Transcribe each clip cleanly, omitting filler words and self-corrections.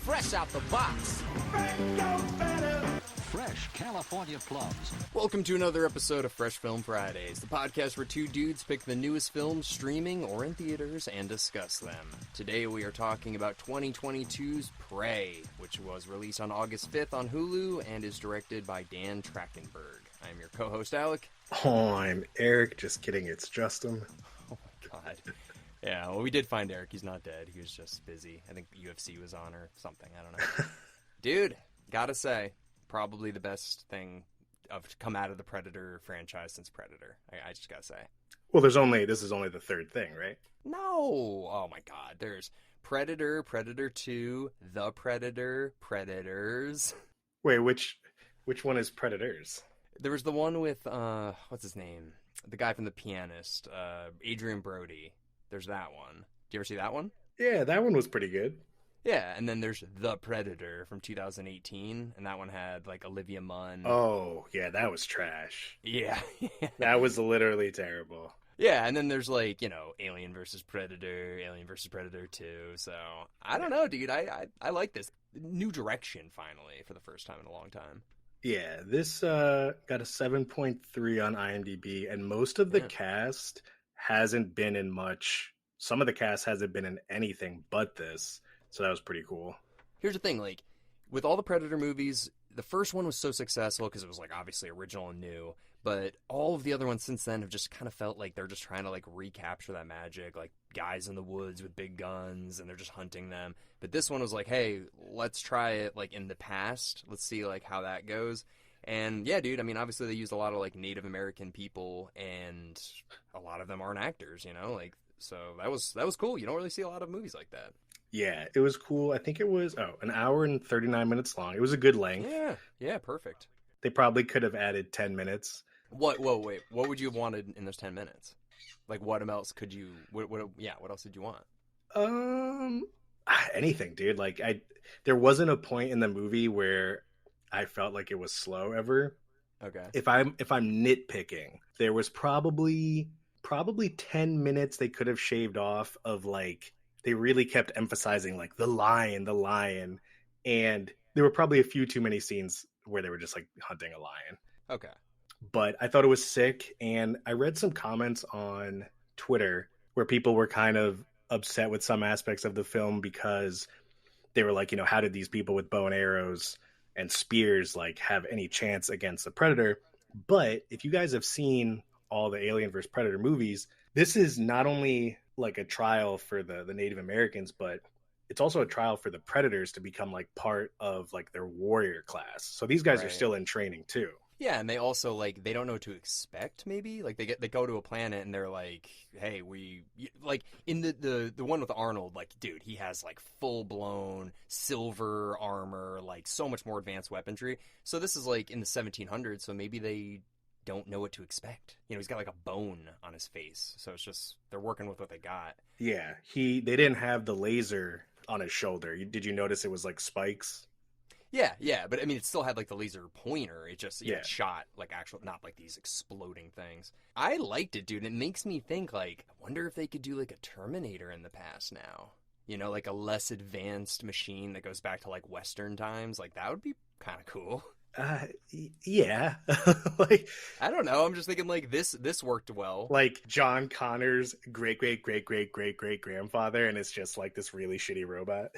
fresh out the box. Fresh California plums. Welcome to another episode of Fresh Film Fridays, the podcast where two dudes pick the newest films streaming or in theaters and discuss them. Today we are talking about 2022's Prey, which was released on August 5th on Hulu and is directed by Dan Trachtenberg. I'm your co-host, Alec. Oh, I'm Eric. Just kidding, it's Justin. Oh my god. Yeah, well, we did find Eric. He's not dead. He was just busy. I think UFC was on or something. I don't know. Dude, gotta say, probably the best thing of come out of the Predator franchise since Predator. I just gotta say. Well, this is only the third thing, right? No! Oh my god. There's Predator, Predator 2, The Predator, Predators. Wait, which one is Predators? There was the one with, what's his name? The guy from The Pianist, Adrian Brody. There's that one. Do you ever see that one? Yeah, that one was pretty good. Yeah, and then there's The Predator from 2018, and that one had, like, Olivia Munn. Oh, yeah, that was trash. Yeah. That was literally terrible. Yeah, and then there's, like, you know, Alien vs. Predator 2, so, I don't know, dude, I like this. New direction, finally, for the first time in a long time. Yeah, this got a 7.3 on IMDb, and most of the cast hasn't been in much. Some of the cast hasn't been in anything but this. So that was pretty cool. Here's the thing, like, with all the Predator movies, the first one was so successful because it was, like, obviously original and new, but all of the other ones since then have just kind of felt like they're just trying to, like, recapture that magic, like, guys in the woods with big guns, and they're just hunting them. But this one was like, hey, let's try it, like, in the past. Let's see, like, how that goes. And, yeah, dude, I mean, obviously they used a lot of, like, Native American people, and a lot of them aren't actors, you know? Like, so that was cool. You don't really see a lot of movies like that. Yeah, it was cool. I think it was, an hour and 39 minutes long. It was a good length. Yeah, perfect. They probably could have added 10 minutes. Wait, what would you have wanted in those 10 minutes? Like, what else could you, what else did you want? Anything, dude. Like, there wasn't a point in the movie where I felt like it was slow ever. Okay. If I'm nitpicking, there was probably 10 minutes they could have shaved off of, like, they really kept emphasizing, like, the lion, and there were probably a few too many scenes where they were just, like, hunting a lion. Okay. But I thought it was sick, and I read some comments on Twitter where people were kind of upset with some aspects of the film because they were like, you know, how did these people with bow and arrows and spears, like, have any chance against the Predator? But if you guys have seen all the Alien vs. Predator movies, this is not only like a trial for the Native Americans, but it's also a trial for the Predators to become, like, part of, like, their warrior class. So these guys are still in training too. Yeah, and they also, like, they don't know what to expect, maybe. Like, they go to a planet and they're like, hey, like, in the one with Arnold, like, dude, he has, like, full-blown silver armor, like, so much more advanced weaponry. So this is, like, in the 1700s, so maybe they don't know what to expect. You know, he's got, like, a bone on his face, so it's just, they're working with what they got. Yeah, they didn't have the laser on his shoulder. Did you notice it was, like, spikes? Yeah, but I mean, it still had, like, the laser pointer. It just it shot, like, actual, not like these exploding things. I liked it, dude. It makes me think, like, I wonder if they could do, like, a Terminator in the past now. You know, like a less advanced machine that goes back to, like, Western times. Like, that would be kind of cool. Yeah. Like, I don't know. I'm just thinking, like, this worked well. Like John Connor's great grandfather, and it's just, like, this really shitty robot.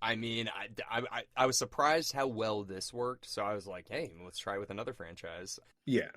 I mean, I was surprised how well this worked, so I was like, hey, let's try with another franchise. Yeah.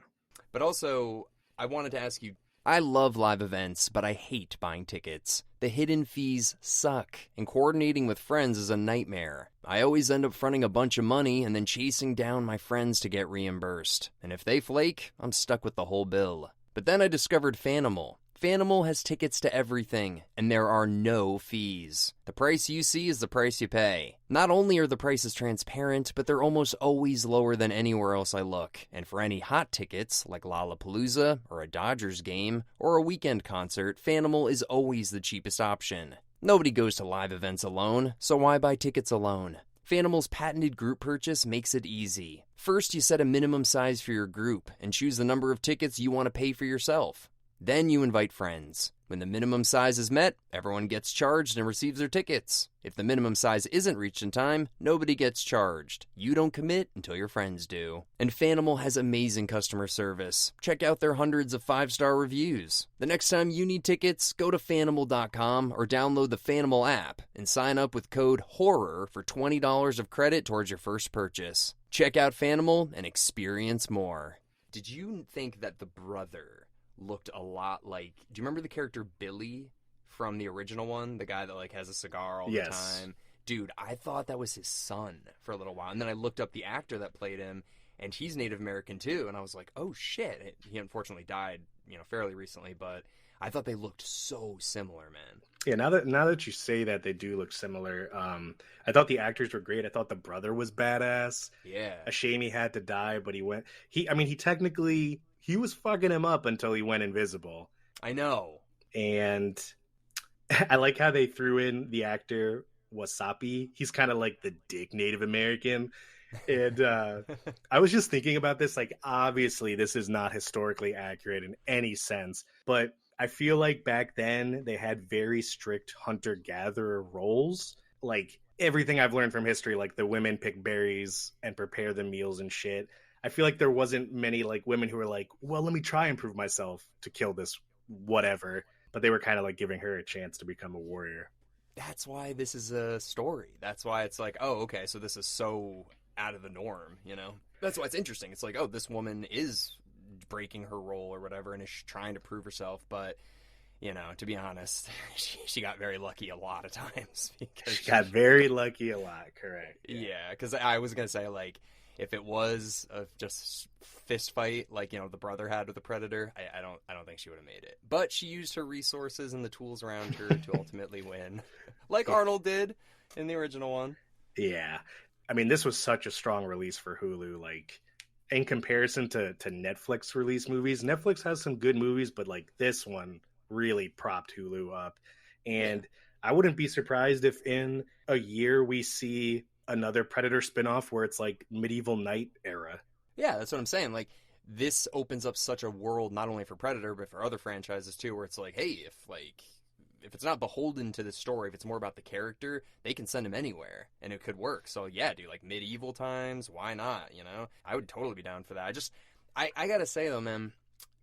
But also, I wanted to ask you, I love live events, but I hate buying tickets. The hidden fees suck, and coordinating with friends is a nightmare. I always end up fronting a bunch of money and then chasing down my friends to get reimbursed. And if they flake, I'm stuck with the whole bill. But then I discovered Fanimal. Fanimal has tickets to everything, and there are no fees. The price you see is the price you pay. Not only are the prices transparent, but they're almost always lower than anywhere else I look. And for any hot tickets, like Lollapalooza, or a Dodgers game, or a weekend concert, Fanimal is always the cheapest option. Nobody goes to live events alone, so why buy tickets alone? Fanimal's patented group purchase makes it easy. First, you set a minimum size for your group, and choose the number of tickets you want to pay for yourself. Then you invite friends. When the minimum size is met, everyone gets charged and receives their tickets. If the minimum size isn't reached in time, nobody gets charged. You don't commit until your friends do. And Fanimal has amazing customer service. Check out their hundreds of 5-star reviews. The next time you need tickets, go to Fanimal.com or download the Fanimal app and sign up with code HORROR for $20 of credit towards your first purchase. Check out Fanimal and experience more. Did you think that the brother looked a lot like... Do you remember the character Billy from the original one? The guy that like has a cigar all the time? Dude, I thought that was his son for a little while. And then I looked up the actor that played him, and he's Native American too. And I was like, oh shit. He unfortunately died, fairly recently, but I thought they looked so similar, man. Yeah, now that you say that, they do look similar. I thought the actors were great. I thought the brother was badass. Yeah. A shame he had to die, but he technically... He was fucking him up until he went invisible. I know. And I like how they threw in the actor Wasapi. He's kind of like the dick Native American. And I was just thinking about this. Like, obviously, this is not historically accurate in any sense. But I feel like back then they had very strict hunter-gatherer roles. Like, everything I've learned from history, like the women pick berries and prepare the meals and shit. I feel like there wasn't many like women who were like, well, let me try and prove myself to kill this whatever. But they were kind of like giving her a chance to become a warrior. That's why this is a story. That's why it's like, oh, okay, so this is so out of the norm, That's why it's interesting. It's like, oh, this woman is breaking her role or whatever and is trying to prove herself. But, to be honest, she got very lucky a lot of times. Because she got very lucky a lot, correct. Yeah, because I was going to say, like, if it was a just fist fight like the brother had with the Predator, I don't think she would have made it. But she used her resources and the tools around her to ultimately win, like Arnold did in the original one. Yeah, I mean, this was such a strong release for Hulu. Like, in comparison to Netflix release movies, Netflix has some good movies, but like this one really propped Hulu up. And I wouldn't be surprised if in a year we see another Predator spinoff where it's like medieval night era. Yeah, that's what I'm saying. Like, this opens up such a world not only for Predator but for other franchises too, where it's like, hey, if it's not beholden to the story, if it's more about the character, they can send him anywhere and it could work. So yeah, dude, like medieval times, why not? I would totally be down for that. I gotta say though, man,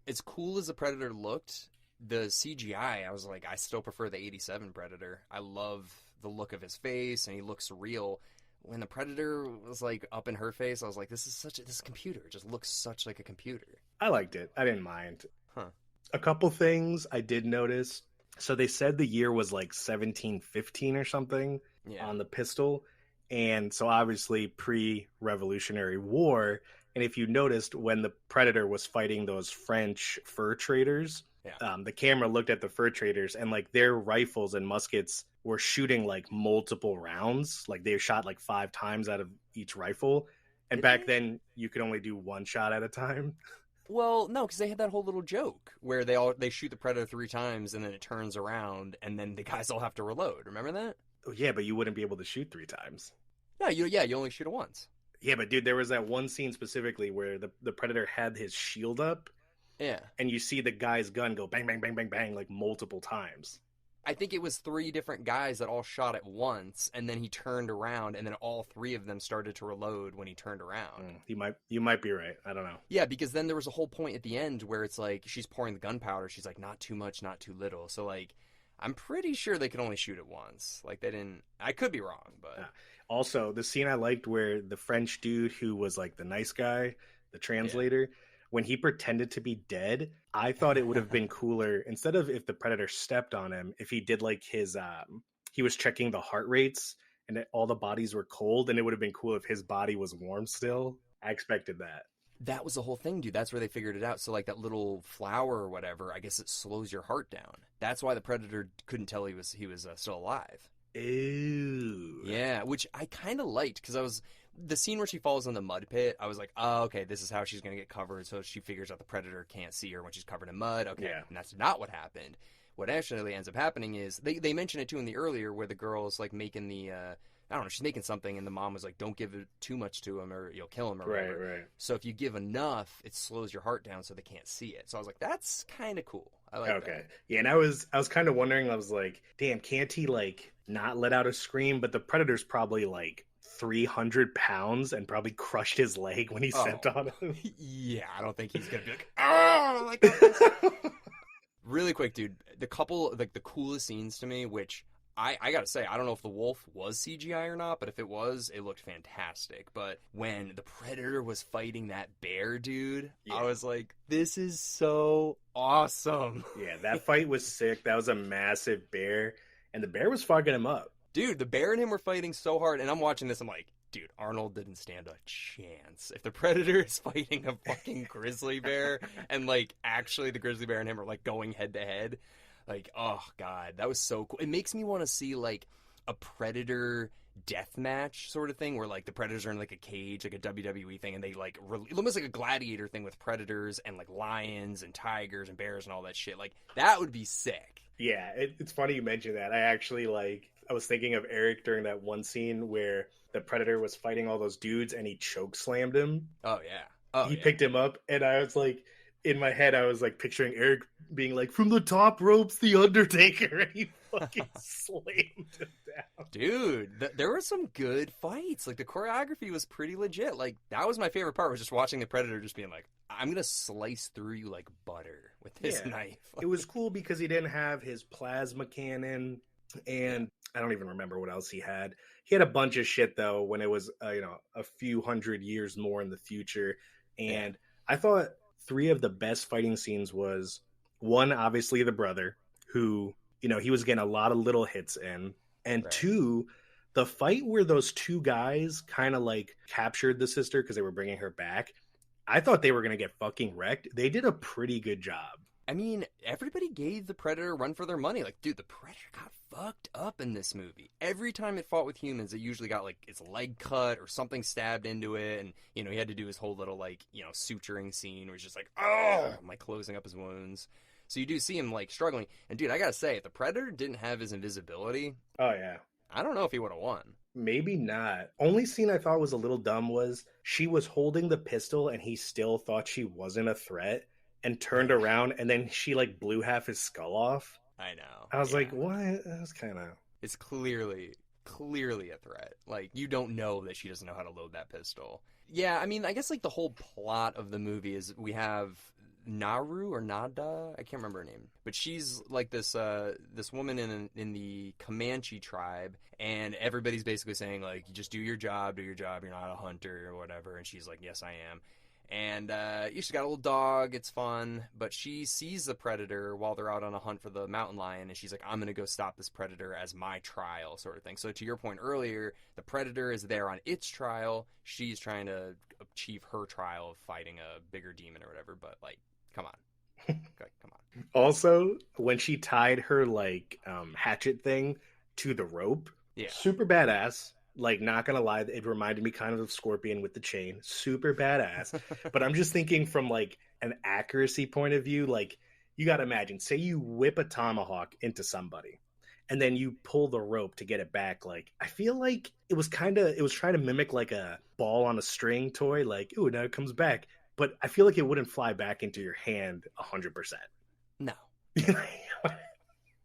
as cool as the Predator looked, the CGI, I was like, I still prefer the 87 Predator. I love the look of his face and he looks real. When the Predator was like up in her face, I was like, this computer just looks such like a computer. I liked it. I didn't mind. Huh. A couple things I did notice. So they said the year was like 1715 or something on the pistol. And so obviously pre-Revolutionary War. And if you noticed, when the Predator was fighting those French fur traders, the camera looked at the fur traders and like their rifles and muskets were shooting like multiple rounds. Like they shot like 5 times out of each rifle. And back then you could only do 1 shot at a time. Well, no, because they had that whole little joke where they shoot the Predator 3 times and then it turns around and then the guys all have to reload. Remember that? Oh, yeah, but you wouldn't be able to shoot 3 times. No, you only shoot it once. Yeah, but dude, there was that one scene specifically where the Predator had his shield up. Yeah. And you see the guy's gun go bang, bang, bang, bang, bang, like multiple times. I think it was 3 different guys that all shot at once, and then he turned around, and then all 3 of them started to reload when he turned around. You might be right. I don't know. Yeah, because then there was a whole point at the end where it's like she's pouring the gunpowder. She's like, not too much, not too little. So like, I'm pretty sure they could only shoot it once. Like they didn't. I could be wrong, but also the scene I liked where the French dude who was like the nice guy, the translator. When he pretended to be dead, I thought it would have been cooler instead of if the Predator stepped on him, if he did like his, he was checking the heart rates and all the bodies were cold, and it would have been cool if his body was warm still. I expected that. That was the whole thing, dude. That's where they figured it out. So like that little flower or whatever, I guess it slows your heart down. That's why the Predator couldn't tell he was still alive. Ew. Yeah, which I kind of liked because the scene where she falls in the mud pit, I was like, oh, okay, this is how she's going to get covered. So she figures out the Predator can't see her when she's covered in mud. Okay, and that's not what happened. What actually ends up happening is, they mention it too in the earlier where the girl's like making the, I don't know, she's making something, and the mom was like, don't give it too much to him or you'll kill him or Right, whatever. right. So if you give enough, it slows your heart down so they can't see it. So I was like, that's kind of cool. I like Okay. that. Yeah, and I was kind of wondering, I was like, damn, can't he like not let out a scream? But the Predator's probably like 300 pounds and probably crushed his leg when he stepped on him. Yeah, I don't think he's going to be like, oh, like that. Really quick, dude, the couple, like the coolest scenes to me, which I gotta say, I don't know if the wolf was CGI or not, but if it was, it looked fantastic. But when the Predator was fighting that bear, dude, Yeah. I was like, this is so awesome. Yeah, that fight was sick. That was a massive bear, and the bear was fucking him up. Dude, the bear and him were fighting so hard, and I'm watching this, I'm like, dude, Arnold didn't stand a chance. If the Predator is fighting a fucking grizzly bear, and, like, actually the grizzly bear and him are, like, going head-to-head, like, oh, God, that was so cool. It makes me want to see, like, a Predator death match sort of thing, where, like, the Predators are in, like, a cage, like a WWE thing, and they, like, almost like a gladiator thing with Predators and, like, lions and tigers and bears and all that shit. Like, that would be sick. Yeah, it's funny you mentioned that. I actually, like, I was thinking of Eric during that one scene where the Predator was fighting all those dudes and he choke slammed him. Oh, yeah. Oh, He yeah. picked him up, and I was like, in my head, I was like picturing Eric being like, from the top ropes, the Undertaker, and he fucking slammed him down. Dude, there were some good fights. Like, the choreography was pretty legit. Like, that was my favorite part, was just watching the Predator just being like, I'm gonna slice through you like butter with this Yeah. knife. It was cool because he didn't have his plasma cannon, and I don't even remember what else he had. He had a bunch of shit, though, when it was, a few hundred years more in the future. And I thought 3 of the best fighting scenes was, one, obviously the brother, who, he was getting a lot of little hits in. And Right. 2, the fight where those 2 guys kind of like captured the sister because they were bringing her back. I thought they were going to get fucking wrecked. They did a pretty good job. I mean, everybody gave the Predator a run for their money. Like, dude, the Predator got fucked up in this movie. Every time it fought with humans, it usually got, like, its leg cut or something stabbed into it. And, he had to do his whole little, like, suturing scene where he's just like, oh, like, closing up his wounds. So you do see him, like, struggling. And, dude, I gotta say, if the Predator didn't have his invisibility, Oh, yeah. I don't know if he would have won. Maybe not. Only scene I thought was a little dumb was she was holding the pistol and he still thought she wasn't a threat and turned around, and then she like blew half his skull off. I know. I was Yeah. like, what? That was kind of... It's clearly a threat. Like, you don't know that she doesn't know how to load that pistol. Yeah, I mean, I guess, like, the whole plot of the movie is we have Naru or Nada, I can't remember her name, but she's like this woman in the Comanche tribe, and everybody's basically saying, like, just do your job, you're not a hunter or whatever, and she's like, yes, I am. And she's got a little dog, it's fun, but she sees the Predator while they're out on a hunt for the mountain lion, and she's like, I'm gonna go stop this Predator as my trial, sort of thing. So to your point earlier, the Predator is there on its trial, she's trying to achieve her trial of fighting a bigger demon or whatever, but, like, come on. Okay, come on. Also, when she tied her like hatchet thing to the rope, Yeah. super badass. Like, not gonna lie, it reminded me kind of Scorpion with the chain. Super badass. But I'm just thinking from like an accuracy point of view, like, you gotta imagine, say you whip a tomahawk into somebody and then you pull the rope to get it back. Like, I feel like it was trying to mimic like a ball on a string toy, like, ooh, now it comes back. But I feel like it wouldn't fly back into your hand 100%. No.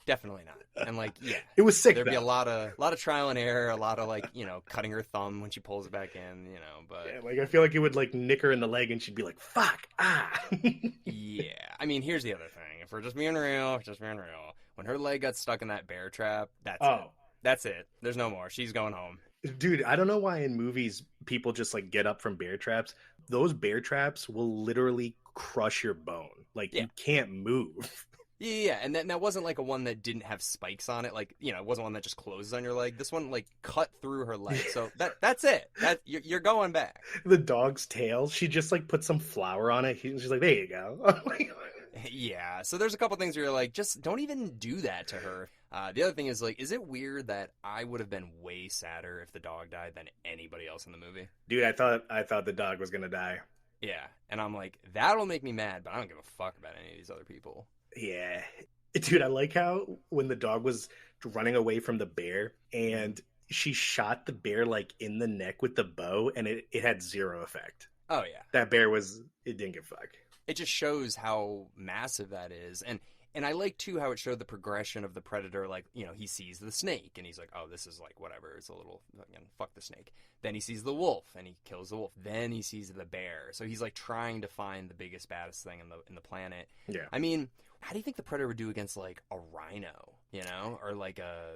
Definitely not. And, like, yeah. It was sick, There'd be though. a lot of trial and error, a lot of, like, cutting her thumb when she pulls it back in, but... Yeah, like, I feel like it would, like, nick her in the leg and she'd be like, fuck, ah. Yeah. I mean, here's the other thing. If we're just being real, when her leg got stuck in that bear trap, that's it. That's it. There's no more. She's going home. Dude, I don't know why in movies people just, like, get up from bear traps. Those bear traps will literally crush your bone. Like, Yeah. you can't move. Yeah, and that wasn't, like, a one that didn't have spikes on it. Like, it wasn't one that just closes on your leg. This one, like, cut through her leg. So that's it. You're going back. The dog's tail, she just, like, put some flour on it. She's like, there you go. Yeah, so there's a couple things where you're like, just don't even do that to her. The other thing is, like, is it weird that I would have been way sadder if the dog died than anybody else in the movie? Dude, I thought the dog was gonna die. Yeah, and I'm like, that'll make me mad, but I don't give a fuck about any of these other people. Yeah. Dude, I like how when the dog was running away from the bear and she shot the bear like in the neck with the bow, and it had zero effect. Oh yeah, That bear it didn't give a fuck. it just shows how massive that is, and I like too how it showed the progression of the predator. Like, you know, he sees the snake and he's like, oh, this is like whatever, it's a little, you know, fuck the snake. Then he sees the wolf and he kills the wolf. Then he sees the bear. So he's like trying to find the biggest, baddest thing in the planet. Yeah. I mean, how do you think the predator would do against like a rhino, you know, or like a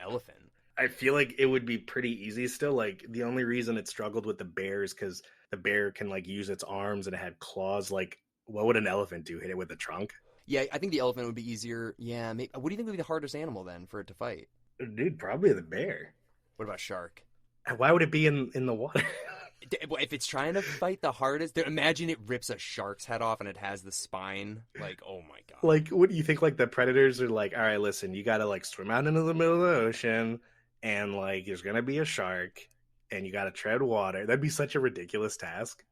elephant? I feel like it would be pretty easy still. Like, the only reason it struggled with the bear is because the bear can like use its arms and it had claws. Like, what would an elephant do? Hit it with the trunk? Yeah, I think the elephant would be easier. Yeah, maybe. What do you think would be the hardest animal then for it to fight? Dude, probably the bear. What about shark? Why would it be in the water? If it's trying to fight the hardest, imagine it rips a shark's head off and it has the spine. Like, oh my god. Like, what do you think? Like, the predators are like, all right, listen, you gotta like swim out into the middle of the ocean, and like there's gonna be a shark, and you gotta tread water. That'd be such a ridiculous task.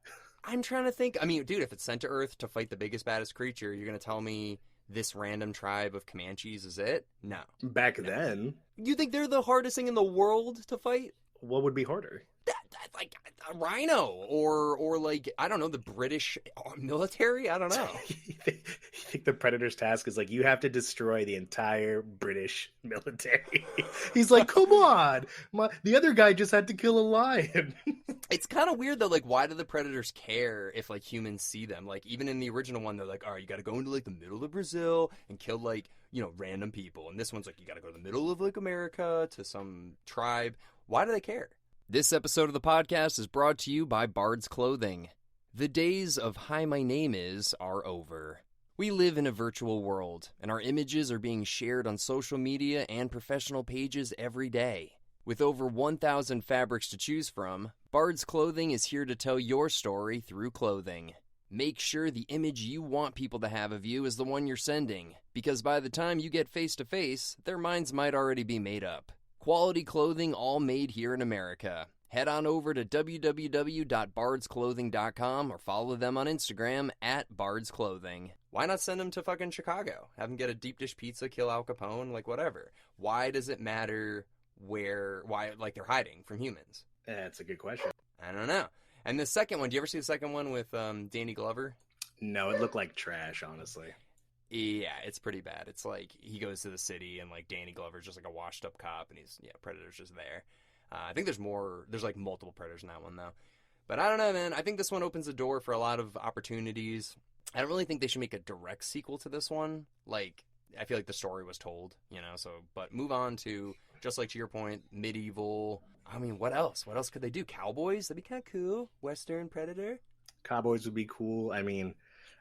I'm trying to think. I mean, dude, if it's sent to Earth to fight the biggest, baddest creature, you're gonna tell me this random tribe of Comanches is it? No. Back then, You think they're the hardest thing in the world to fight? what would be harder? That like a rhino or like, I don't know, the British military? I don't know. You think the predator's task is like, you have to destroy the entire British military? He's like, come on, the other guy just had to kill a lion. It's kind of weird though, like, why do the predators care if like humans see them? Like, even in the original one, they're like, all right, you got to go into like the middle of Brazil and kill like, you know, random people. And this one's like, you got to go to the middle of like America to some tribe. Why do they care? This episode of the podcast is brought to you by Bard's Clothing. The days of "Hi, my name is" are over. We live in a virtual world, and our images are being shared on social media and professional pages every day. With over 1,000 fabrics to choose from, Bard's Clothing is here to tell your story through clothing. Make sure the image you want people to have of you is the one you're sending, because by the time you get face-to-face, their minds might already be made up. Quality clothing all made here in America. Head on over to www.bardsclothing.com or follow them on Instagram @bardsclothing. Why not send them to fucking Chicago? Have them get a deep dish pizza, kill Al Capone, like whatever. Why does it matter why like they're hiding from humans? That's a good question. I don't know. And the second one, do you ever see the second one with Danny Glover? No, it looked like trash, honestly. Yeah, it's pretty bad. It's like he goes to the city and like Danny Glover's just like a washed up cop and Predator's just there. I think there's like multiple Predators in that one though. But I don't know, man. I think this one opens the door for a lot of opportunities. I don't really think they should make a direct sequel to this one. Like, I feel like the story was told, you know, but move on to, just like to your point, medieval. I mean, what else? What else could they do? Cowboys? That'd be kind of cool. Western Predator? Cowboys would be cool. I mean,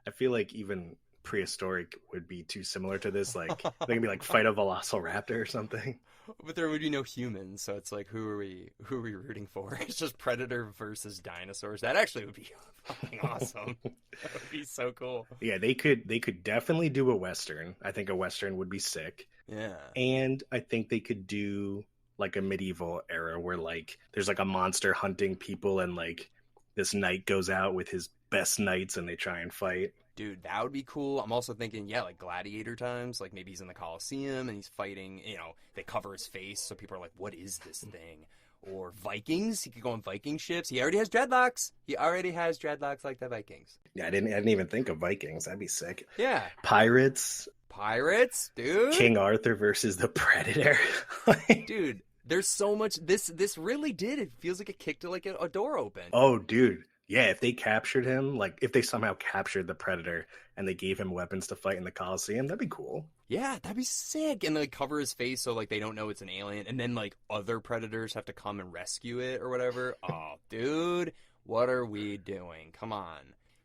I feel like even prehistoric would be too similar to this. Like, they can be like fight a velociraptor or something. But there would be no humans, so it's like, who are we rooting for? It's just Predator versus dinosaurs. That actually would be fucking awesome. That would be so cool. Yeah, they could definitely do a Western. I think a Western would be sick. Yeah. And I think they could do like a medieval era where like there's like a monster hunting people and like this knight goes out with his best knights and they try and fight. Dude, that would be cool. I'm also thinking, yeah, like gladiator times. Like maybe he's in the Colosseum and he's fighting, you know, they cover his face so people are like, what is this thing? Or Vikings. He could go on Viking ships. He already has dreadlocks. Like the Vikings. Yeah, I didn't even think of Vikings. That'd be sick. Yeah. Pirates, dude. King Arthur versus the Predator. Dude, there's so much. This really did. It feels like it kicked like a door open. Oh, dude. Yeah, if they captured him, like if they somehow captured the Predator and they gave him weapons to fight in the Colosseum, that'd be cool. Yeah, that'd be sick. And like cover his face so like they don't know it's an alien, and then like other Predators have to come and rescue it or whatever. Oh, dude, what are we doing? Come on.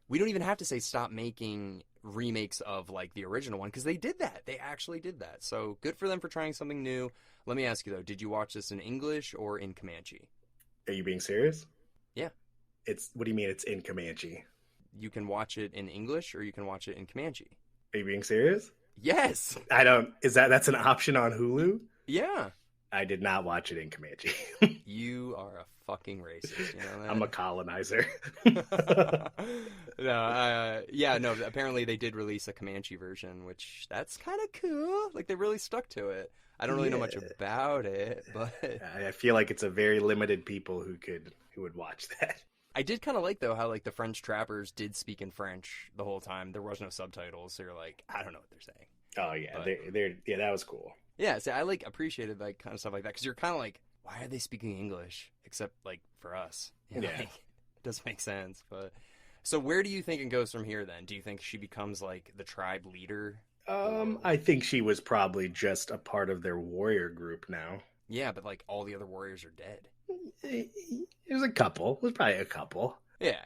We don't even have to say stop making remakes of like the original one, because they did that. They actually did that. So good for them for trying something new. Let me ask you though, did you watch this in English or in Comanche? Are you being serious? Yeah. What do you mean it's in Comanche? You can watch it in English or you can watch it in Comanche. Are you being serious? Yes. That's an option on Hulu? Yeah. I did not watch it in Comanche. You are a fucking racist, you know that? I'm a colonizer. No, apparently they did release a Comanche version, which that's kind of cool. Like they really stuck to it. I don't really know much about it, but I feel like it's a very limited people who would watch that. I did kind of like, though, how, like, the French trappers did speak in French the whole time. There was no subtitles, so you're like, I don't know what they're saying. Oh, yeah. But, that was cool. Yeah, so I, like, appreciated, like, kind of stuff like that, because you're kind of like, why are they speaking English, except, like, for us? You know, Yeah. like, it doesn't make sense, but... So where do you think it goes from here, then? Do you think she becomes, like, the tribe leader? I think she was probably just a part of their warrior group now. Yeah, but, like, all the other warriors are dead. It was a couple. It was probably a couple. Yeah.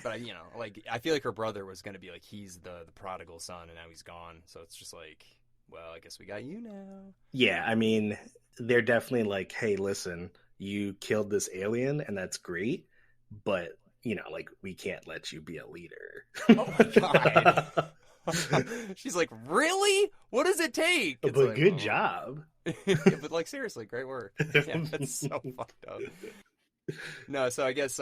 But, you know, like, I feel like her brother was going to be, like, he's the prodigal son, and now he's gone. So it's just like, well, I guess we got you now. Yeah, I mean, they're definitely like, hey, listen, you killed this alien, and that's great, but, you know, like, we can't let you be a leader. Oh, my God. She's like, really? What does it take? It's But like, good job. Yeah, but, like, seriously, great work. Yeah, that's so fucked up. No, so I guess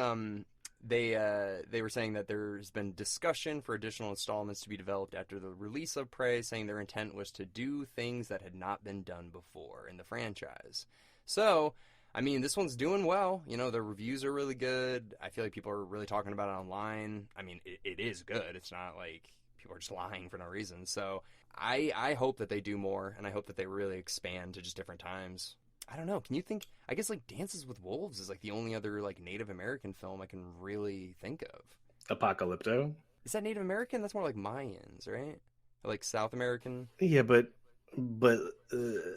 they were saying that there's been discussion for additional installments to be developed after the release of Prey, saying their intent was to do things that had not been done before in the franchise. So, I mean, this one's doing well. You know, the reviews are really good. I feel like people are really talking about it online. I mean, it is good. It's not like people are just lying for no reason. So I hope that they do more, and I hope that they really expand to just different times. I don't know. Can you think? I guess, like, Dances with Wolves is, like, the only other, like, Native American film I can really think of. Apocalypto? Is that Native American? That's more like Mayans, right? Or, like, South American? Yeah, but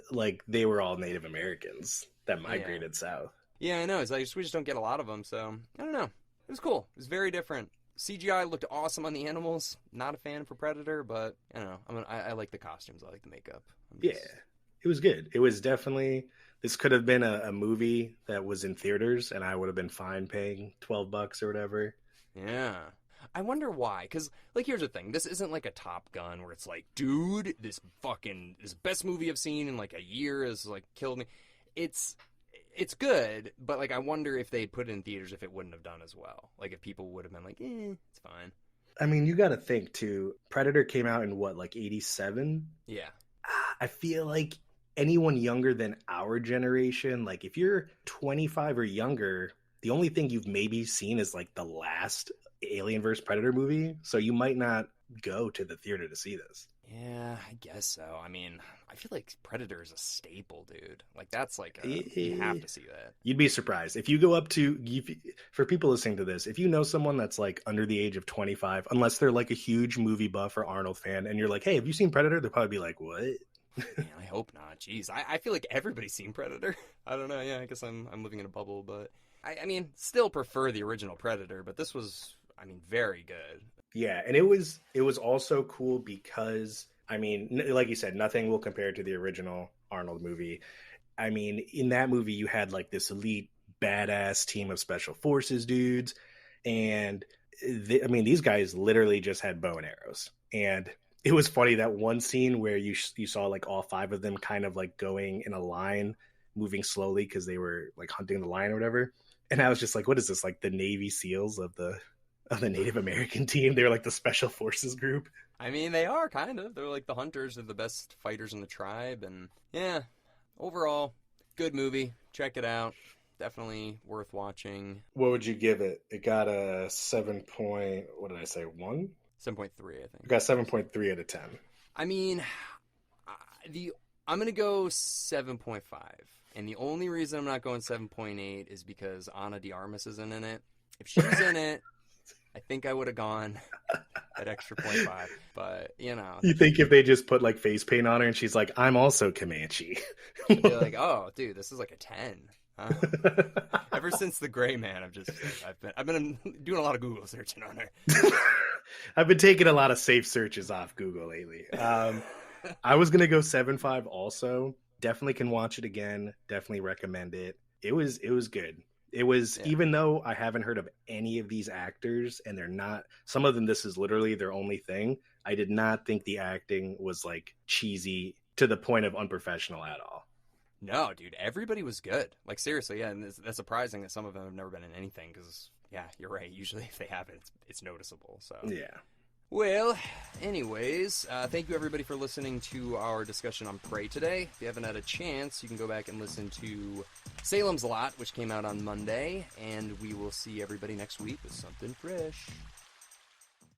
like, they were all Native Americans that migrated south. Yeah, I know. It's like, we just don't get a lot of them, so I don't know. It was cool. It was very different. CGI looked awesome on the animals. Not a fan for Predator, but I don't know. I like the costumes. I like the makeup. Yeah, it was good. It was definitely... This could have been a movie that was in theaters, and I would have been fine paying $12 or whatever. Yeah. I wonder why. Because, like, here's the thing. This isn't like a Top Gun where it's like, dude, this best movie I've seen in, like, a year has, like, killed me. It's good, but, like, I wonder if they put it in theaters if it wouldn't have done as well. Like, if people would have been like, it's fine. I mean, you got to think, too. Predator came out in, what, like 87? Yeah. I feel like anyone younger than our generation, like, if you're 25 or younger, the only thing you've maybe seen is, like, the last Alien vs. Predator movie, so you might not go to the theater to see this. Yeah, I guess so. I mean, I feel like Predator is a staple, dude. Like, that's like you have to see that. You'd be surprised. If you go up to, for people listening to this, if you know someone that's, like, under the age of 25, unless they're, like, a huge movie buff or Arnold fan, and you're like, hey, have you seen Predator? They'll probably be like, what? Man, I hope not. Jeez, I feel like everybody's seen Predator. I don't know. Yeah, I guess I'm living in a bubble, but I mean, still prefer the original Predator. But this was, I mean, very good. Yeah, and it was also cool because, I mean, like you said, nothing will compare to the original Arnold movie. I mean, in that movie, you had, like, this elite, badass team of special forces dudes, and I mean, these guys literally just had bow and arrows, and it was funny that one scene where you saw, like, all 5 of them kind of, like, going in a line, moving slowly because they were, like, hunting the lion or whatever. And I was just like, what is this, like, the Navy SEALs of the Native American team? They were like the special forces group. I mean, they are kind of. They're like the hunters. They're the best fighters in the tribe. And yeah, overall, good movie. Check it out. Definitely worth watching. What would you give it? It got a 7 point, what did I say, 1? 7.3, I think. It got 7.3 out of 10. I mean, I'm going to go 7.5. And the only reason I'm not going 7.8 is because Ana de Armas isn't in it. If she was in it, I think I would have gone that extra 0.5. But, you know. You think if they just put, like, face paint on her and she's like, I'm also Comanche. I'd be like, oh, dude, this is like a 10. Ever since The Gray Man, I've been doing a lot of Google searching on her. I've been taking a lot of safe searches off Google lately. I was gonna go 7.5 also. Definitely can watch it again. Definitely recommend it. It was good. It was, even though I haven't heard of any of these actors, and they're not, some of them, this is literally their only thing. I did not think the acting was, like, cheesy to the point of unprofessional at all. No, dude, everybody was good. Like, seriously, yeah, and that's surprising that some of them have never been in anything, because, yeah, you're right. Usually if they have it, it's noticeable, so. Yeah. Well, anyways, thank you everybody for listening to our discussion on Prey today. If you haven't had a chance, you can go back and listen to Salem's Lot, which came out on Monday, and we will see everybody next week with something fresh.